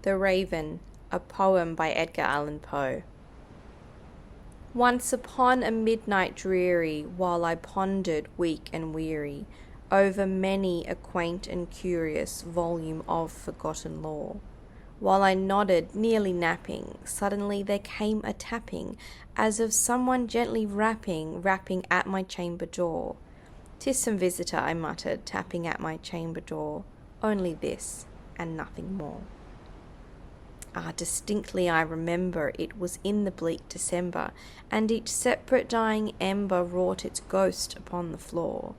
The Raven, a poem by Edgar Allan Poe. Once upon a midnight dreary, while I pondered, weak and weary, over many a quaint and curious volume of forgotten lore, while I nodded, nearly napping, suddenly there came a tapping, as of someone gently rapping at my chamber door. "'Tis some visitor," I muttered, tapping at my chamber door. "Only this, and nothing more." Distinctly I remember it was in the bleak December, and each separate dying ember wrought its ghost upon the floor.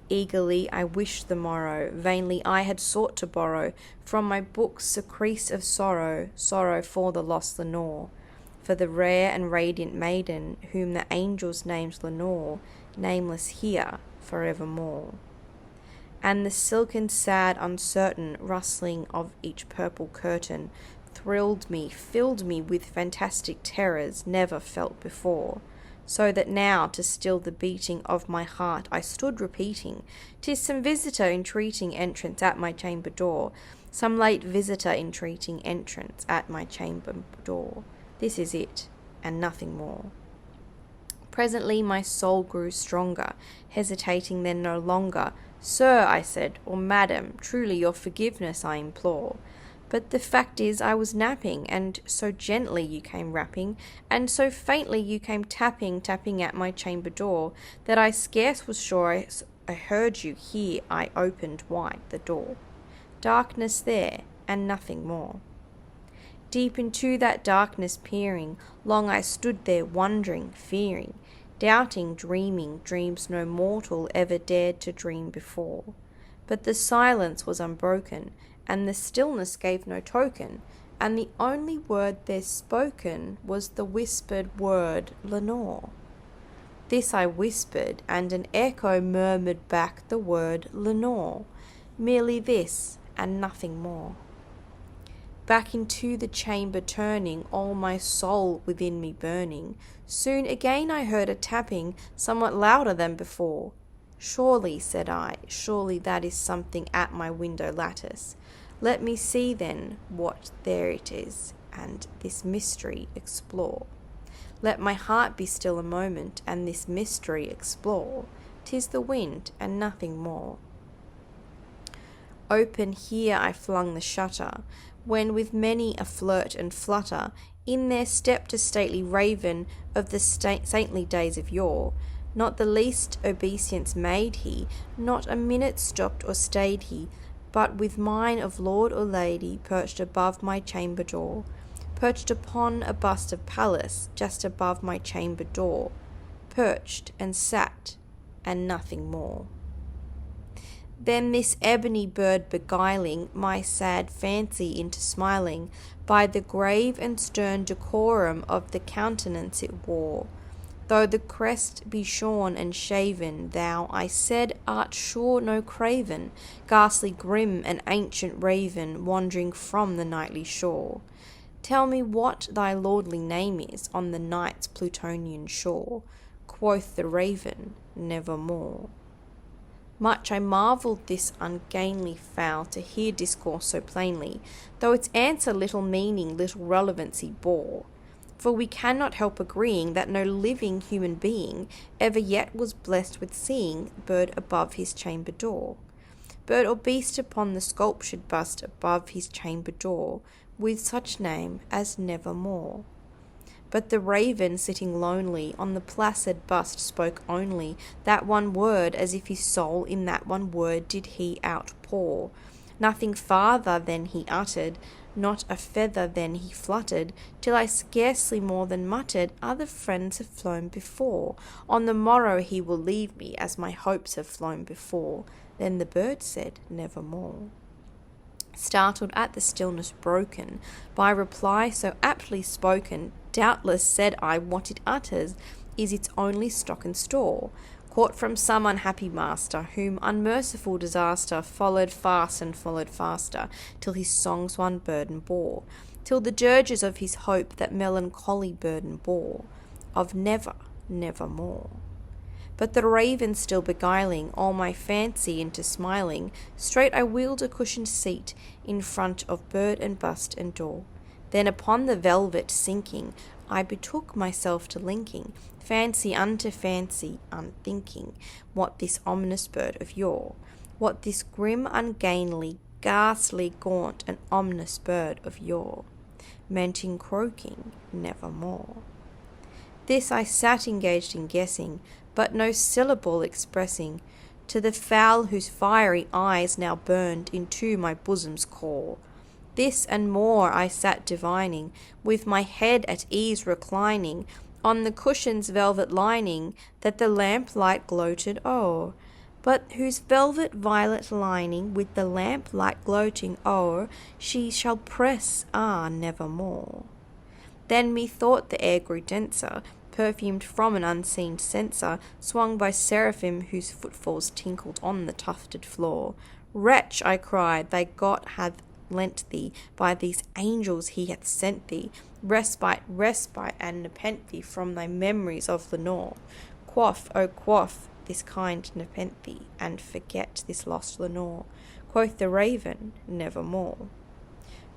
Eagerly I wished the morrow, vainly I had sought to borrow from my books a crease of sorrow, sorrow for the lost Lenore, for the rare and radiant maiden whom the angels named Lenore, nameless here forevermore. And the silken, sad, uncertain rustling of each purple curtain thrilled me, filled me with fantastic terrors never felt before, so that now, to still the beating of my heart, I stood repeating, "'Tis some visitor entreating entrance at my chamber door, some late visitor entreating entrance at my chamber door. This is it, and nothing more." Presently my soul grew stronger, hesitating then no longer. "Sir," I said, "or madam, truly your forgiveness I implore. But the fact is I was napping, and so gently you came rapping, and so faintly you came tapping at my chamber door, that I scarce was sure I heard you. Here I opened wide the door. Darkness there, and nothing more." Deep into that darkness peering, long I stood there wondering, fearing, doubting, dreaming dreams no mortal ever dared to dream before. But the silence was unbroken, and the stillness gave no token, and the only word there spoken was the whispered word "Lenore." This I whispered, and an echo murmured back the word "Lenore," merely this, and nothing more. Back into the chamber turning, all my soul within me burning, soon again I heard a tapping, somewhat louder than before. "Surely," said I, "surely that is something at my window lattice. Let me see then what there it is, and this mystery explore. Let my heart be still a moment, and this mystery explore. 'Tis the wind, and nothing more." Open here I flung the shutter, when with many a flirt and flutter, in there stepped a stately raven of the saintly days of yore. Not the least obeisance made he, not a minute stopped or stayed he, but with mine of lord or lady perched above my chamber door, perched upon a bust of Pallas just above my chamber door, perched and sat, and nothing more. Then this ebony bird beguiling my sad fancy into smiling, by the grave and stern decorum of the countenance it wore, though the crest be shorn and shaven, thou, I said, art sure no craven, ghastly grim and ancient raven, wandering from the nightly shore. Tell me what thy lordly name is on the night's Plutonian shore. Quoth the raven, "Nevermore." Much I marvelled this ungainly fowl to hear discourse so plainly, though its answer little meaning, little relevancy bore. For we cannot help agreeing that no living human being ever yet was blessed with seeing bird above his chamber door, bird or beast upon the sculptured bust above his chamber door, with such name as Nevermore. But the raven, sitting lonely on the placid bust, spoke only that one word, as if his soul in that one word did he outpour. Nothing farther than he uttered, not a feather then he fluttered, till I scarcely more than muttered, "Other friends have flown before. On the morrow he will leave me, as my hopes have flown before." Then the bird said, "Nevermore." Startled at the stillness broken by reply so aptly spoken, doubtless, said I, what it utters is its only stock and store, caught from some unhappy master, whom unmerciful disaster followed fast and followed faster, till his songs one burden bore, till the dirges of his hope that melancholy burden bore, of never, nevermore. But the raven still beguiling all my fancy into smiling, straight I wheeled a cushioned seat in front of bird and bust and door. Then upon the velvet sinking, I betook myself to linking fancy unto fancy, unthinking what this ominous bird of yore, what this grim, ungainly, ghastly, gaunt, and ominous bird of yore meant in croaking nevermore. This I sat engaged in guessing, but no syllable expressing, to the fowl whose fiery eyes now burned into my bosom's core. This and more I sat divining, with my head at ease reclining on the cushion's velvet lining that the lamplight gloated o'er, but whose velvet violet lining with the lamplight gloating o'er she shall press, nevermore. Then methought the air grew denser, perfumed from an unseen censer, swung by seraphim whose footfalls tinkled on the tufted floor. Wretch, I cried, thy God hath lent thee, by these angels he hath sent thee, respite, and nepenthe from thy memories of Lenore. Quaff, oh quaff, this kind nepenthe, and forget this lost Lenore. Quoth the raven, nevermore.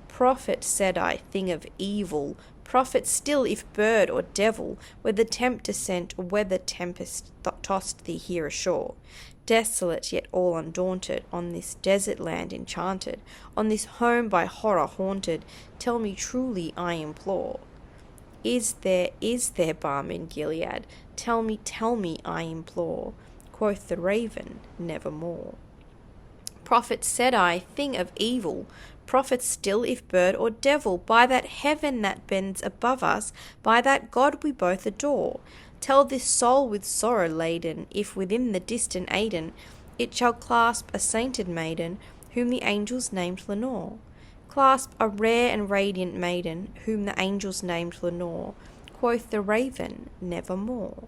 Prophet, said I, thing of evil, prophet still if bird or devil, whether tempter sent or whether tempest tossed thee here ashore, desolate yet all undaunted, on this desert land enchanted, on this home by horror haunted, tell me truly, I implore. Is there balm in Gilead? Tell me, I implore. Quoth the raven, nevermore. Prophet, said I, thing of evil, prophet still if bird or devil, by that heaven that bends above us, by that God we both adore, tell this soul with sorrow laden, if within the distant Aidenn it shall clasp a sainted maiden, whom the angels named Lenore. Clasp a rare and radiant maiden, whom the angels named Lenore. Quoth the raven, nevermore.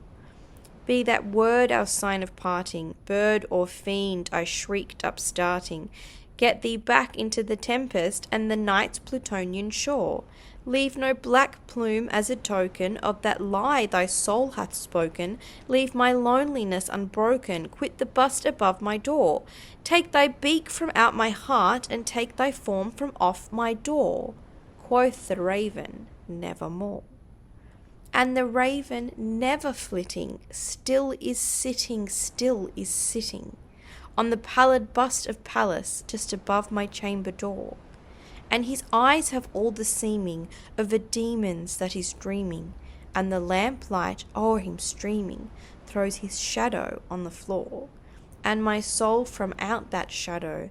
Be that word our sign of parting, bird or fiend, I shrieked upstarting, get thee back into the tempest and the night's Plutonian shore. Leave no black plume as a token of that lie thy soul hath spoken. Leave my loneliness unbroken, quit the bust above my door. Take thy beak from out my heart, and take thy form from off my door. Quoth the raven, nevermore. And the raven, never flitting, still is sitting, on the pallid bust of Pallas, just above my chamber door. And his eyes have all the seeming of the demons that is dreaming, and the lamplight o'er him streaming throws his shadow on the floor, and my soul from out that shadow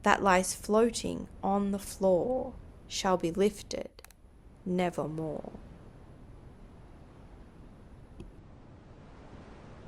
that lies floating on the floor shall be lifted nevermore.